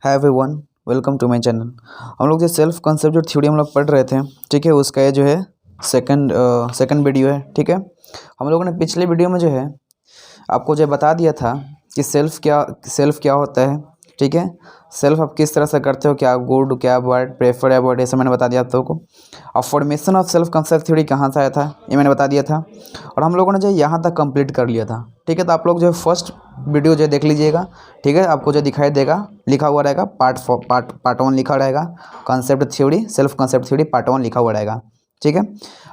Hi everyone, welcome to my channel. हम लोग जो सेल्फ कॉन्सेप्ट जो थ्योरी हम लोग पढ़ रहे थे, ठीक है, उसका ये जो है सेकंड वीडियो है। ठीक है, हम लोगों ने पिछले वीडियो में जो है आपको जो बता दिया था कि सेल्फ क्या होता है। ठीक है, सेल्फ आप किस तरह से करते हो, क्या गुड क्या बैड, प्रेफर या अवॉइड, ऐसा मैंने बता दिया आप लोगों को। और formation of self concept theory कहाँ से आया था ये मैंने बता दिया था, और हम लोगों ने जो यहाँ तक कंप्लीट कर लिया था। ठीक है, तो आप लोग जो फर्स्ट वीडियो जो देख लीजिएगा। ठीक है, आपको जो दिखाई देगा लिखा हुआ रहेगा पार्ट 1 लिखा रहेगा, concept theory self concept theory part 1 लिखा हुआ रहेगा। ठीक है,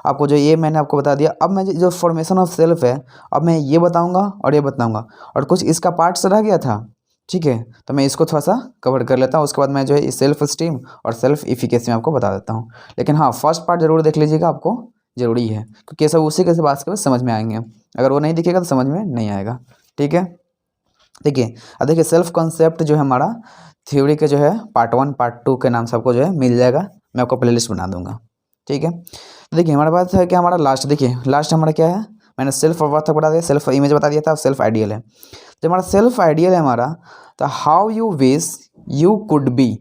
आपको जो ये मैंने आपको बता दिया। अब मैं जो फॉर्मेशन ऑफ सेल्फ है, अब मैं ये बताऊंगा और ये बताऊंगा, और कुछ इसका पार्ट्स रह गया था। ठीक है, तो मैं इसको थोड़ा सा कवर कर लेता हूँ, उसके बाद मैं जो है सेल्फ स्टीम और सेल्फ इफिकेसी में आपको बता देता हूँ। लेकिन हाँ, फर्स्ट पार्ट जरूर देख लीजिएगा, आपको ज़रूरी है, क्योंकि सब उसी के बात के समझ में आएंगे। अगर वो नहीं दिखेगा तो समझ में नहीं आएगा। ठीक है, देखिए अब देखिए सेल्फ कॉन्सेप्ट जो है हमारा थ्योरी के जो है पार्ट 1 पार्ट 2 के नाम से आपको जो है मिल जाएगा। मैं आपको प्लेलिस्ट बना दूंगा। ठीक है, तो देखिए हमारे पास है कि हमारा लास्ट, देखिए लास्ट हमारा क्या है, मैंने सेल्फ वर्थ बता दिया, सेल्फ इमेज बता दिया था, सेल्फ आइडियल है। जो हमारा सेल्फ आइडियल है हमारा, तो how you wish you could be,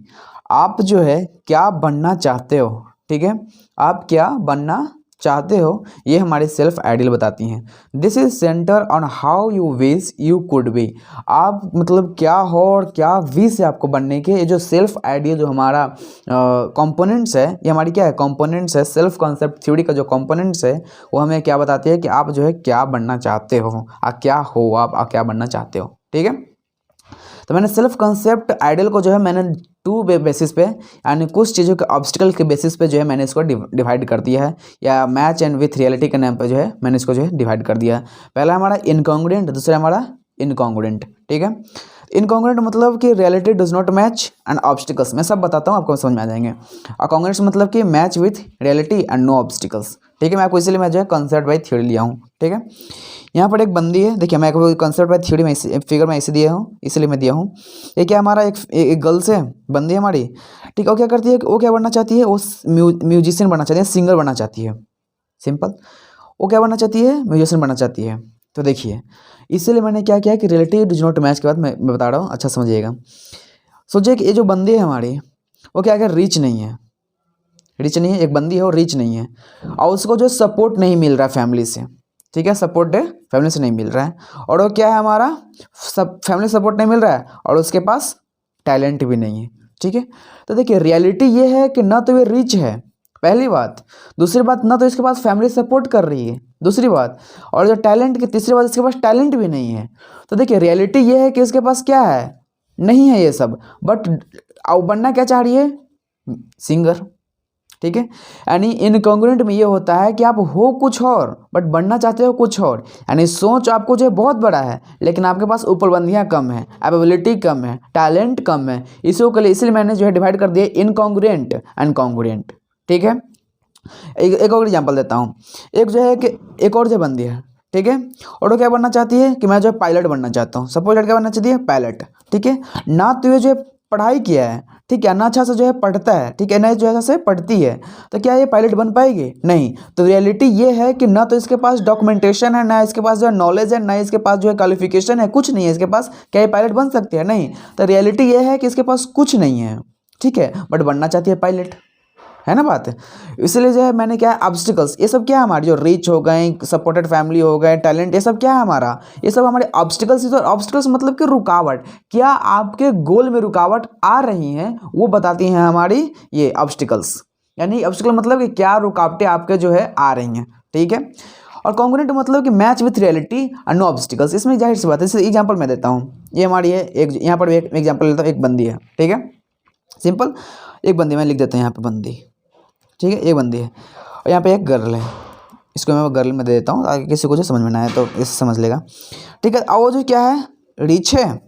आप जो है क्या बनना चाहते हो। ठीक है, आप क्या बनना चाहते हो, ये हमारे सेल्फ आइडियल बताती हैं। This is centre on how you wish you could be, आप मतलब क्या हो और क्या विश है आपको बनने के। ये जो सेल्फ आइडियल जो हमारा कंपोनेंट्स है, ये हमारी क्या है, कंपोनेंट्स है। सेल्फ कॉन्सेप्ट थ्योरी का जो कंपोनेंट्स है वो हमें क्या बताती है कि आप जो है क्या बनना चाहते हो, क्या हो आप क्या बनना चाहते हो। ठीक है, तो मैंने सेल्फ कॉन्सेप्ट आइडियल को जो है मैंने 2 बेसिस पे, यानी कुछ चीज़ों के ऑब्स्टिकल के बेसिस पे जो है मैंने इसको डिवाइड कर दिया है, या मैच एंड विथ रियलिटी के नाम पे जो है मैंने इसको जो है डिवाइड कर दिया है। पहला हमारा इनकॉन्ग्रुएंट, दूसरा हमारा इनकॉन्ग्रुएंट। ठीक है, इनकॉन्ग्रुएंट मतलब कि reality does not match and obstacles, मैं सब बताता हूँ आपको समझ में आ जाएंगे। और कॉन्ग्रुएंट मतलब कि match with reality and no obstacles. ठीक है, मैं आपको इसलिए मैं जो है कॉन्सेप्ट बाई थ्योरी लिया हूँ। ठीक है, यहाँ पर एक बंदी है, देखिए मैं आपको कॉन्सेप्ट बाय थ्योरी में फिगर में इसे दिया हूँ, इसलिए मैं दिया हूँ। ये क्या हमारा एक गर्ल्स है, बंदी है हमारी। ठीक है, वो क्या करती है, वो क्या बनना चाहती है, वो म्यूजिशियन बनना चाहती है, सिंगर बनना चाहती है। सिंपल, वो क्या बनना चाहती है, म्यूजिशियन बनना चाहती है। तो देखिए इसलिए मैंने क्या किया कि रिलेटिव डज नॉट मैच के बाद मैं बता रहा हूँ, अच्छा समझिएगा। सोचिए कि ये जो बंदी है हमारी, वो क्या रिच नहीं है, रिच नहीं है, एक बंदी है और रिच नहीं है, और उसको जो सपोर्ट नहीं मिल रहा है फैमिली से। ठीक है, सपोर्ट है फैमिली से नहीं मिल रहा है, और वो क्या है हमारा, सब फैमिली सपोर्ट नहीं मिल रहा है, और उसके पास टैलेंट भी नहीं है। ठीक है, तो देखिए रियलिटी ये है कि ना तो ये रिच है, पहली बात। दूसरी बात, ना तो इसके पास फैमिली सपोर्ट कर रही है, दूसरी बात। और जो टैलेंट की तीसरी बात, इसके पास टैलेंट भी नहीं है। तो देखिए रियलिटी ये है कि इसके पास क्या है, नहीं है ये सब, बट बनना क्या चाह रही है, सिंगर। ठीक है, यानी इनकॉन्ग्रुएंट में ये होता है कि आप हो कुछ और बट बनना चाहते हो कुछ और, यानी सोच आपको जो है बहुत बड़ा है, लेकिन आपके पास उपलब्धियां कम है, एबिलिटी कम है, टैलेंट कम है। इसी के लिए इसलिए मैंने जो है डिवाइड कर दिया इनकॉन्ग्रुएंट एंड कॉन्ग्रुएंट। ठीक है, एक और एग्जांपल देता हूँ। एक जो है कि एक और जो बंदी है, ठीक है, और वो क्या बनना चाहती है कि मैं जो है पायलट बनना चाहता हूँ। सपोज क्या बनना चाहती है, पायलट। ठीक है, ना तो ये जो है पढ़ाई किया है, ठीक है, ना अच्छा से जो है पढ़ता है, ठीक है, ना जो है से पढ़ती है, तो क्या ये पायलट बन पाएगी, नहीं। तो रियलिटी ये है कि ना तो इसके पास डॉक्यूमेंटेशन है, ना इसके पास जो है नॉलेज है, ना इसके पास जो है क्वालिफिकेशन है, कुछ नहीं है इसके पास। क्या ये पायलट बन सकती है, नहीं। तो रियलिटी ये है कि इसके पास कुछ नहीं है, ठीक है, बट बनना चाहती है पायलट, है ना बात। इसलिए जो है मैंने क्या है ऑब्स्टिकल्स, ये सब क्या है हमारे, जो रिच हो गए, सपोर्टेड फैमिली हो गए, टैलेंट, ये सब क्या है हमारा, ये सब हमारे ऑब्स्टिकल्स। तो ऑब्स्टिकल्स मतलब कि रुकावट, क्या आपके गोल में रुकावट आ रही हैं वो बताती हैं हमारी ये ऑब्स्टिकल्स। यानी ऑब्स्टिकल मतलब कि क्या रुकावटें आपके जो है आ रही हैं। ठीक है, और कॉन्ग्रुएंट मतलब कि match with reality and no obstacles. इसमें जाहिर सी बात है, जैसे एग्जाम्पल मैं देता हूँ, ये हमारी है एक, यहाँ पर एक एग्जाम्पल लेता हूँ, एक बंदी है, ठीक है, सिंपल एक बंदी, मैं लिख देता हूँ यहाँ पे बंदी। ठीक है, एक बंदी है, और यहाँ पे एक गर्ल है, इसको मैं गर्ल में दे देता हूँ, आगे किसी को जो समझ में ना आए तो इससे समझ लेगा। ठीक है, और वो जो क्या है, रिच है,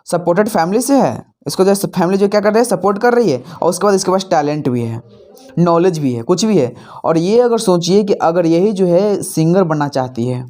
सपोर्टेड फैमिली से है, इसको जो फैमिली जो क्या कर रही है, सपोर्ट कर रही है, और उसके बाद इसके पास टैलेंट भी है, नॉलेज भी है, कुछ भी है। और ये अगर सोचिए कि अगर यही जो है सिंगर बनना चाहती है,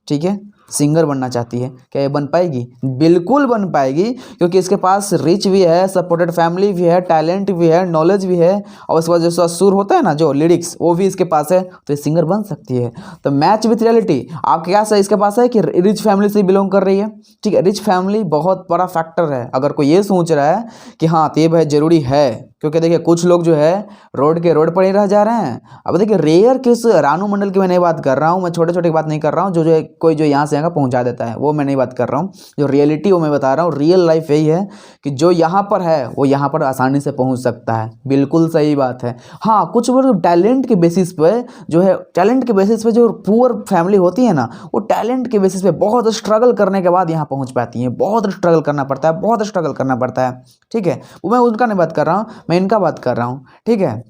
ठीक है, सिंगर बनना चाहती है, क्या ये बन पाएगी? बिल्कुल बन पाएगी, क्योंकि इसके पास रिच भी है, सपोर्टेड फैमिली भी है, टैलेंट भी है, नॉलेज भी है, और उसके बाद जो सुर होता है ना, जो लिरिक्स, वो भी इसके पास है, तो ये सिंगर बन सकती है। तो मैच विथ रियलिटी, आपके क्या सही इसके पास है कि रिच फैमिली से बिलोंग कर रही है। ठीक है, रिच फैमिली बहुत बड़ा फैक्टर है। अगर कोई ये सोच रहा है कि हाँ तो ये भाई जरूरी है, क्योंकि देखिए कुछ लोग जो है रोड पर ही रह जा रहे हैं। अब देखिए रेयर केस रानू मंडल की मैं नहीं बात कर रहा हूँ, मैं छोटे छोटे की बात नहीं कर रहा हूँ, जो जो कोई जो यहाँ से यहाँ पहुँचा देता है, वो मैं नहीं बात कर रहा हूँ। जो रियलिटी वो मैं बता रहा हूँ, रियल लाइफ यही है कि जो यहाँ पर है वो यहाँ पर आसानी से पहुँच सकता है। बिल्कुल सही बात है। हाँ, कुछ लोग टैलेंट के बेसिस पे जो है, टैलेंट के बेसिस पे जो पुअर फैमिली होती है ना, वो टैलेंट के बेसिस पे बहुत स्ट्रगल करने के बाद यहाँ पहुँच पाती हैं। बहुत स्ट्रगल करना पड़ता है, बहुत स्ट्रगल करना पड़ता है। ठीक है, वो मैं उनका नहीं बात कर रहा हूँ, मैं इनका बात कर रहा हूँ। ठीक है,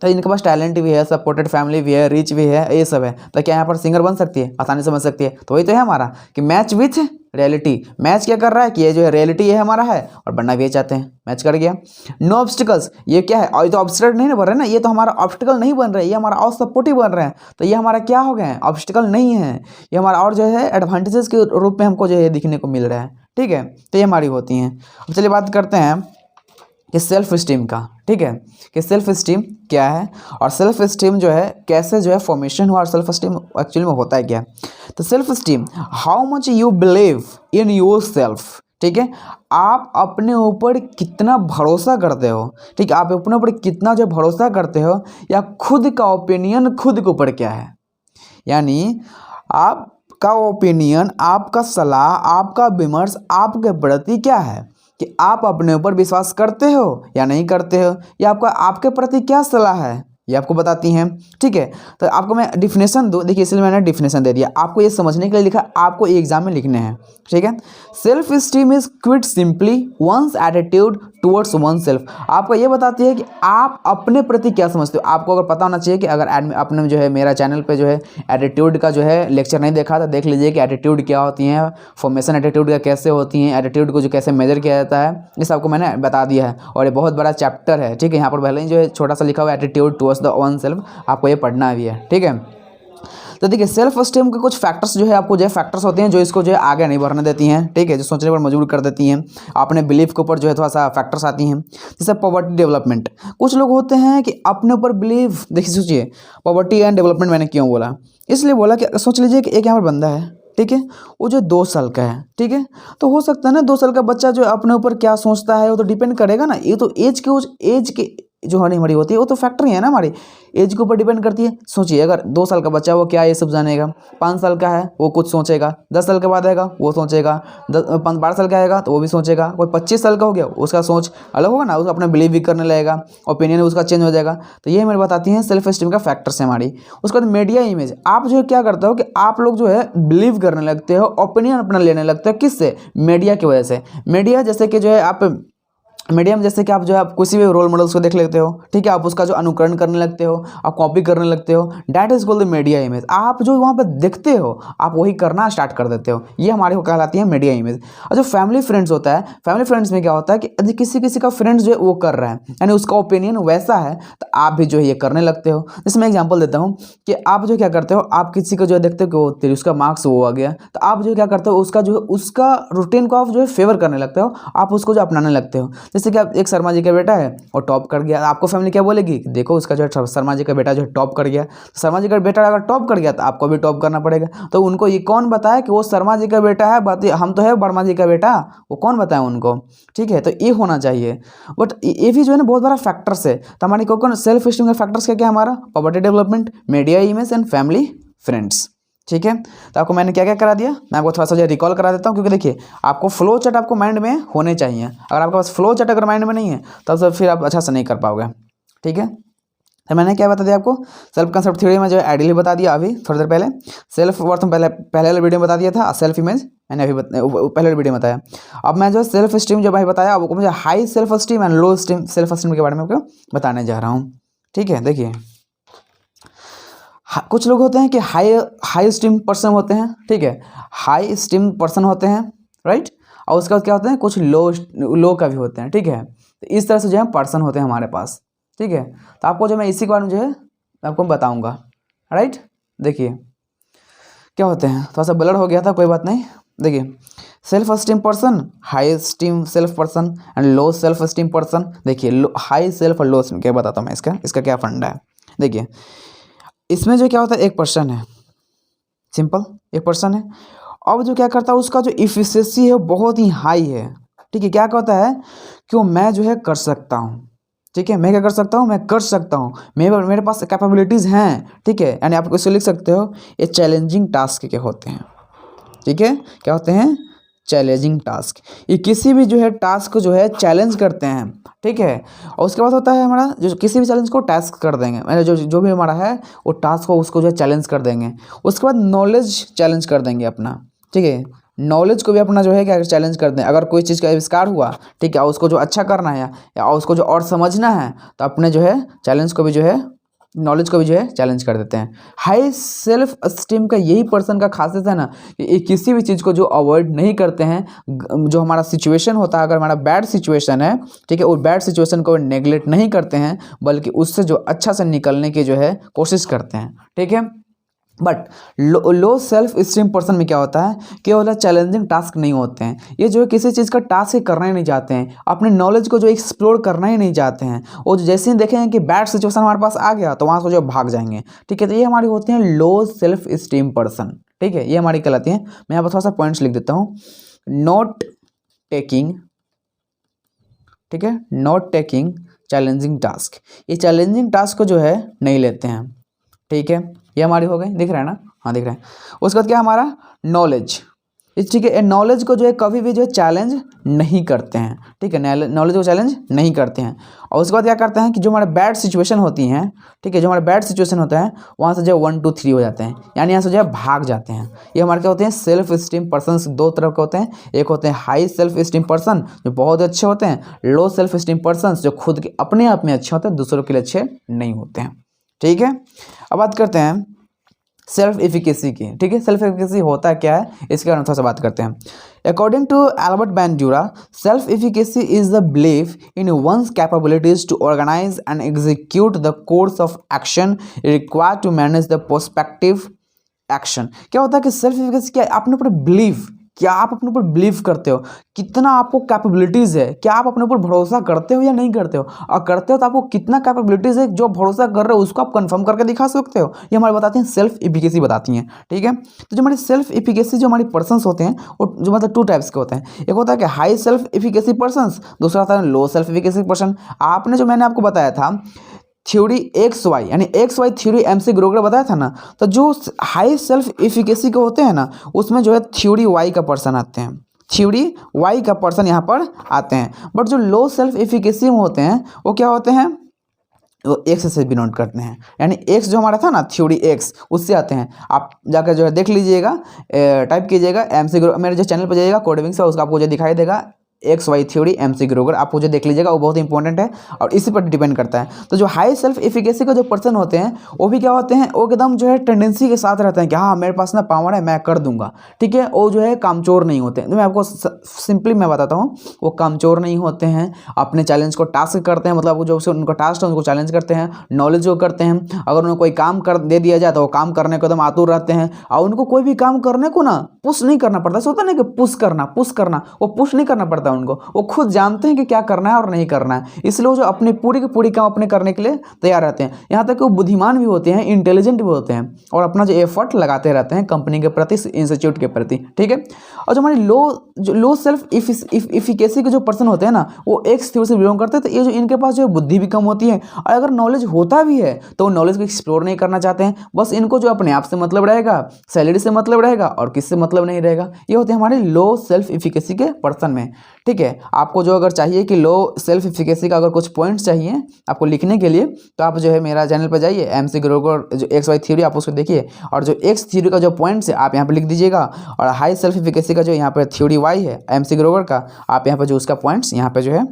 तो इनके पास टैलेंट भी है, सपोर्टेड फैमिली भी है, रिच भी है, ये सब है, तो क्या यहाँ पर सिंगर बन सकती है? आसानी से बन सकती है। तो वही तो है हमारा कि मैच विथ रियलिटी। मैच क्या कर रहा है कि ये जो है रियलिटी ये हमारा है और बनना भी ये चाहते हैं, मैच कर गया। नो ऑब्स्टिकल्स, ये क्या है? और ये तो ऑब्स्टिकल नहीं बन रहे ना, ये तो हमारा ऑब्स्टिकल नहीं बन रहे, ये हमारा और सपोर्टिव बन रहे हैं। तो ये हमारा क्या हो गए हैं? ऑब्स्टिकल नहीं है, ये हमारा और जो है एडवांटेजेस के रूप में हमको जो है दिखने को मिल रहा है। ठीक है, तो ये हमारी होती हैं। अब चलिए बात करते हैं कि सेल्फ स्टीम का। ठीक है, कि सेल्फ स्टीम क्या है और सेल्फ स्टीम जो है कैसे जो है फॉर्मेशन हुआ और सेल्फ स्टीम एक्चुअली में होता है क्या? तो self esteem, how much you believe in your self. ठीक है, आप अपने ऊपर कितना भरोसा करते हो। ठीक है, आप अपने ऊपर कितना जो भरोसा करते हो, या खुद का ओपिनियन खुद के ऊपर क्या है। यानी आपका ओपिनियन, आपका सलाह, आपका विमर्श आपके प्रति क्या है, कि आप अपने ऊपर विश्वास करते हो या नहीं करते हो, या आपका आपके प्रति क्या सलाह है, ये आपको बताती हैं। ठीक है, तो आपको मैं डिफिनेशन दूँ, देखिए इसलिए मैंने डिफिनेशन दे दिया, आपको ये समझने के लिए लिखा, आपको एग्जाम में लिखने हैं। ठीक है, self esteem is quite simply one's attitude towards oneself. आपको ये बताती है कि आप अपने प्रति क्या समझते हो। आपको अगर पता होना चाहिए कि अगर आपने जो है मेरा चैनल पे जो है एटीट्यूड का जो है लेक्चर नहीं देखा, तो देख लीजिए कि एटीट्यूड क्या होती हैं, फॉर्मेशन एटीट्यूड का कैसे होती हैं, एटीट्यूड को जो कैसे मेजर किया जाता है, ये सब आपको मैंने बता दिया है, और ये बहुत बड़ा चैप्टर है। ठीक है, यहाँ पर पहले ही जो है छोटा सा लिखा हुआ है attitude towards the one self, आपको ये पढ़ना भी है। ठीक है, तो देखिए सेल्फ स्टीम के कुछ फैक्टर्स जो है, आपको जो है फैक्टर्स होते हैं जो इसको जो है आगे नहीं बढ़ने देती हैं। ठीक है, जो सोचने पर मजबूर कर देती हैं, अपने बिलीफ के ऊपर जो है थोड़ा सा फैक्टर्स आती हैं। जैसे पॉवर्टी डेवलपमेंट, कुछ लोग होते हैं कि अपने ऊपर बिलीव, देखिए सोचिए पॉवर्टी एंड डेवलपमेंट मैंने क्यों बोला, इसलिए बोला कि सोच लीजिए कि एक यहाँ पर बंदा है, ठीक है, वो जो 2 साल का है। ठीक है, तो हो सकता है ना 2 साल का बच्चा जो अपने ऊपर क्या सोचता है वो तो डिपेंड करेगा ना, ये तो एज के जो हमारी होती है वो तो फैक्टर ही है ना, हमारी एज के ऊपर डिपेंड करती है। सोचिए अगर 2 साल का बच्चा वो क्या ये सब जानेगा, 5 साल का है वो कुछ सोचेगा, 10 साल के बाद आएगा वो सोचेगा, 12 साल का आएगा तो वो भी सोचेगा, कोई 25 साल का हो गया उसका सोच अलग होगा ना, उसको अपना बिलीव भी करने लगेगा, ओपिनियन उसका चेंज हो जाएगा। तो ये हमें बताती हैं सेल्फ स्टीम का फैक्टर्स है हमारी। उसके बाद मीडिया इमेज, आप जो है क्या करते हो कि आप लोग जो है बिलीव करने लगते हो, ओपिनियन अपना लेने लगते हो, किससे? मीडिया की वजह से। मीडिया जैसे कि जो है आप मीडियम, जैसे कि आप जो है आप किसी भी रोल मॉडल्स को देख लेते हो, ठीक है, आप उसका जो अनुकरण करने लगते हो, आप कॉपी करने लगते हो, that is called the media image. आप जो वहाँ पर देखते हो आप वही करना स्टार्ट कर देते हो, ये हमारे को कहलाती है मीडिया इमेज। और जो फैमिली फ्रेंड्स होता है, फैमिली फ्रेंड्स में क्या होता है कि यदि किसी का फ्रेंड्स जो है वो कर रहा है, यानी उसका ओपिनियन वैसा है, तो आप भी जो है ये करने लगते हो। जैसे मैं एग्जाम्पल देता हूँ कि आप जो क्या करते हो, आप किसी को जो है देखते हो कि वो तेरी उसका मार्क्स वो आ गया, तो आप जो क्या करते हो उसका जो है उसका रूटीन को आप जो है फेवर करने लगते हो, आप उसको जो अपनाने लगते हो। जैसे कि आप एक शर्मा जी का बेटा है और टॉप कर गया, आपको फैमिली क्या बोलेगी, देखो उसका जो है शर्मा जी का बेटा जो है टॉप कर गया। शर्मा जी का बेटा अगर टॉप कर गया तो आपको भी टॉप करना पड़ेगा। तो उनको ये कौन बताया कि वो शर्मा जी का बेटा है, बात हम तो है वर्मा जी का बेटा, वो कौन बताए उनको। ठीक है, तो ये होना चाहिए। बट ये भी जो है ना बहुत बड़ा फैक्टर्स है। तो हमारी कौन सेल्फ स्टीम का फैक्टर्स क्या क्या हमारा, poverty development, media image and family friends. ठीक है, तो आपको मैंने क्या क्या करा दिया, मैं आपको थोड़ा सा जो रिकॉल करा देता हूँ, क्योंकि देखिए आपको फ्लो चार्ट आपको माइंड में होने चाहिए। अगर आपके पास फ्लो चार्ट अगर माइंड में नहीं है तब तो फिर आप अच्छा से नहीं कर पाओगे। ठीक है, तो मैंने क्या बता दिया आपको, सेल्फ कंसेप्ट थ्योरी में जो है आइडियली बता दिया अभी थोड़ी देर पहले, सेल्फ वर्थ पहले वाले वीडियो में बता दिया था, सेल्फ इमेज मैंने अभी पहले वीडियो में बताया। अब मैं जो सेल्फ स्टीम जो भाई बताया, अब मुझे high self esteem and low steam self esteem के बारे में आपको बताने जा रहा हूँ। ठीक है, देखिए कुछ लोग होते हैं कि हाई स्टीम पर्सन होते हैं, ठीक है, हाई स्टीम पर्सन होते हैं, राइट, और उसके बाद क्या होते हैं कुछ लो का भी होते हैं। ठीक है, तो इस तरह से जो है पर्सन होते हैं हमारे पास। ठीक है, तो आपको जो मैं इसी के बारे में जो है आपको बताऊंगा, राइट। देखिए क्या होते हैं, थोड़ा सा ब्लर हो गया था, कोई बात नहीं। देखिए, self esteem person, high esteem self person and low self esteem person. देखिए, हाई सेल्फ और लो एस्टीम क्या बताता हूँ मैं, इसका क्या फंडा है। देखिए, इसमें जो क्या होता है, एक पर्सन है, सिंपल एक पर्सन है। अब जो क्या करता है, उसका जो इफिशिएंसी है बहुत ही हाई है। ठीक है, क्या कहता है कि वो मैं जो है कर सकता हूँ। ठीक है, मैं क्या कर सकता हूँ, मैं कर सकता हूँ, मेरे पास कैपेबिलिटीज़ हैं। ठीक है, यानी आप इसको लिख सकते हो, ये चैलेंजिंग टास्क के होते हैं। ठीक है, क्या होते हैं, चैलेंजिंग टास्क। ये किसी भी जो है टास्क को जो है चैलेंज करते हैं। ठीक है, और उसके बाद होता है हमारा जो किसी भी चैलेंज को टास्क कर देंगे, मैंने जो भी हमारा है वो टास्क को उसको जो है चैलेंज कर देंगे। उसके बाद नॉलेज चैलेंज कर देंगे अपना। ठीक है, नॉलेज को भी अपना जो है क्या चैलेंज कर दें। अगर कोई चीज़ का आविष्कार हुआ, ठीक है, उसको जो अच्छा करना है या उसको जो और समझना है, तो अपने जो है चैलेंज को भी जो है, नॉलेज को भी जो है चैलेंज कर देते हैं। हाई सेल्फ एस्टीम का यही पर्सन का खासियत है ना, कि ये किसी भी चीज़ को जो अवॉइड नहीं करते हैं। जो हमारा सिचुएशन होता है, अगर हमारा बैड सिचुएशन है, ठीक है, वो बैड सिचुएशन को नेगलेक्ट नहीं करते हैं, बल्कि उससे जो अच्छा से निकलने की जो है कोशिश करते हैं। ठीक है, but low self esteem person में क्या होता है, केवल चैलेंजिंग टास्क नहीं होते हैं। ये जो है किसी चीज़ का टास्क करना ही नहीं चाहते हैं, अपने नॉलेज को जो एक्सप्लोर करना ही नहीं चाहते हैं। और जैसे ही देखेंगे कि बैड सिचुएशन हमारे पास आ गया, तो वहाँ से जो भाग जाएंगे। ठीक है, तो ये हमारी होती हैं लो सेल्फ स्टीम पर्सन। ठीक है, ये हमारी कहलाती हैं। मैं यहाँ पर थोड़ा सा पॉइंट्स लिख देता हूँ। नॉट टेकिंग, ठीक है, नॉट टेकिंग चैलेंजिंग टास्क। ये चैलेंजिंग टास्क को जो है नहीं लेते हैं। ठीक है, ये हमारी हो गई, दिख रहा है ना, हाँ दिख रहा है। उसके बाद क्या हमारा नॉलेज। ठीक है, नॉलेज को जो है कभी भी जो है चैलेंज नहीं करते हैं। ठीक है, नॉलेज को चैलेंज नहीं करते हैं। और उसके बाद क्या करते हैं कि जो हमारे बैड सिचुएशन होती हैं, ठीक है, जो हमारे बैड सिचुएशन होता है, वहाँ से जो 1 2 3 हो जाते हैं, यानी यहाँ से जो है भाग जाते हैं। ये हमारे क्या होते हैं, सेल्फ स्टीम पर्सन। दो तरह के होते हैं, एक होते हैं हाई सेल्फ स्टीम पर्सन जो बहुत अच्छे होते हैं, लो सेल्फ स्टीम पर्सन जो खुद के अपने आप में अच्छे होते हैं, दूसरों के लिए अच्छे नहीं होते हैं। ठीक है, अब बात करते हैं सेल्फ एफिकेसी की। ठीक है, सेल्फ एफिकेसी होता क्या है, इसके बारे में थोड़ा सा बात करते हैं। According to Albert Bandura, self efficacy is the belief in one's capabilities to organise and execute the course of action required to manage the perspective action. क्या होता है कि सेल्फ एफिकेसी क्या है, अपने ऊपर बिलीव, क्या आप अपने ऊपर बिलीव करते हो, कितना आपको कैपेबिलिटीज़ है, क्या आप अपने ऊपर भरोसा करते हो या नहीं करते हो, और करते हो तो आपको कितना कैपेबिलिटीज़ है, जो भरोसा कर रहे हो उसको आप कंफर्म करके दिखा सकते हो। ये हमारे बताते हैं, सेल्फ एफिकेसी बताती हैं। ठीक है, तो जो हमारी सेल्फ एफिकेसी जो हमारी पर्सन्स होते हैं, वो जो मतलब 2 टाइप्स के होते हैं। एक होता है कि हाई सेल्फ एफिकेसी पर्सन्स, दूसरा होता है लो सेल्फ एफिकेसी पर्सन। आपने जो मैंने आपको बताया था थ्योरी XY, यानी XY थ्योरी MC ग्रोगर बताया था ना, तो जो हाई सेल्फ एफिकेसी के होते हैं ना, उसमें जो है थ्योरी Y का पर्सन आते हैं, थ्योरी Y का पर्सन यहाँ पर आते हैं। बट जो लो सेल्फ एफिकेसी में होते हैं, वो क्या होते हैं, वो X से बिलोंग करते हैं, यानी X जो हमारा था ना, थ्योरी X, उससे आते हैं। आप जाकर जो है देख लीजिएगा, टाइप कीजिएगा MC ग्रोगर, मेरे जो चैनल पर जाइएगा कोडविंग से, उसका आपको जो दिखाई देगा XY थ्योरी MC ग्रोगर, आप मुझे देख लीजिएगा, वो बहुत इंपॉर्टेंट है और इसी पर डिपेंड करता है। तो जो हाई सेल्फ एफिकेसी का जो पर्सन होते हैं, वो भी क्या होते हैं, वो एकदम जो है टेंडेंसी के साथ रहते हैं कि हाँ मेरे पास ना पावर है, मैं कर दूंगा। ठीक है, वो जो है कामचोर नहीं होते हैं। तो मैं आपको सिंपली मैं बताता हूँ, वो कामचोर नहीं होते हैं, अपने चैलेंज को टास्क करते हैं, मतलब वो जो उनका टास्क है उनको चैलेंज करते हैं, नॉलेज को करते हैं। अगर उन्हें कोई काम कर दे दिया जाए तो वो काम करने को एकदम आतुर रहते हैं, और उनको कोई भी काम करने को ना पुश नहीं करना पड़ता। होता नहीं कि पुश करना, वो पुश नहीं करना पड़ता उनको, वो खुद जानते हैं कि क्या करना है और नहीं करना है, इसलिए वो जो अपनी पूरी की पूरी काम अपने करने के लिए तैयार रहते हैं। यहाँ तक कि वो बुद्धिमान भी होते हैं, इंटेलिजेंट भी होते हैं, और अपना जो एफर्ट लगाते रहते हैं कंपनी के प्रति, इंस्टीट्यूट के प्रति। ठीक है, और जो हमारी लो सेल्फ इफिकेसी के जो पर्सन होते हैं ना, वो X थ्योरी से बिलोंग करते हैं। तो ये जो इनके पास जो बुद्धि भी कम होती है, और अगर नॉलेज होता भी है तो वो नॉलेज को एक्सप्लोर नहीं करना चाहते हैं। बस इनको जो अपने आप से मतलब रहेगा, सैलरी से मतलब रहेगा, और किससे मतलब नहीं रहेगा। ये होते हैं हमारे लो सेल्फ इफिकेसी के पर्सन में। ठीक है, आपको जो अगर चाहिए कि लो सेल्फ इफिकेसी का अगर कुछ पॉइंट्स चाहिए आपको लिखने के लिए, तो आप जो है मेरा चैनल पर जाइए, MC ग्रोगर जो XY थ्योरी, आप उसको देखिए, और जो X थ्योरी का जो पॉइंट्स है आप यहाँ पर लिख दीजिएगा, और हाई सेल्फ इफिकेसी का जो यहाँ पर थ्योरी Y है MC ग्रोगर का, आप यहाँ पर जो उसका पॉइंट्स यहाँ पर जो है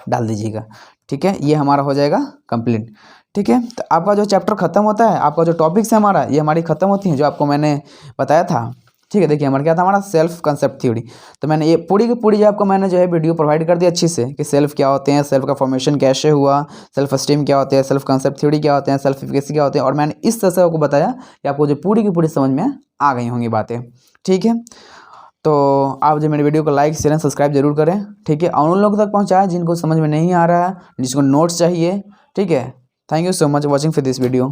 डाल दीजिएगा। ठीक है, ये हमारा हो जाएगा कंप्लीट। ठीक है, तो आपका जो चैप्टर खत्म होता है, आपका जो टॉपिक्स है हमारा, ये हमारी खत्म होती हैं, जो आपको मैंने बताया था। ठीक है। देखिए हमारा क्या था, हमारा सेल्फ कंसेप्ट थ्योरी। तो मैंने ये पूरी की पूरी जो आपको मैंने जो है वीडियो प्रोवाइड कर दी अच्छी से कि सेल्फ क्या होते हैं, सेल्फ का फॉर्मेशन कैसे हुआ, सेल्फ स्टीम क्या होते हैं, सेल्फ कंसेप्ट थ्योरी क्या होते हैं, सेल्फ एफिकेसी क्या होते हैं, और मैंने इस तरह से आपको बताया कि आपको जो पूरी की पूरी समझ में आ गई होंगी बातें। ठीक है, तो आप जो मेरे वीडियो को लाइक शेयर सब्सक्राइब जरूर करें। ठीक है, और उन लोगों तक पहुँचाएं जिनको समझ में नहीं आ रहा है, जिसको नोट्स चाहिए। ठीक है, thank you so much watching for this video.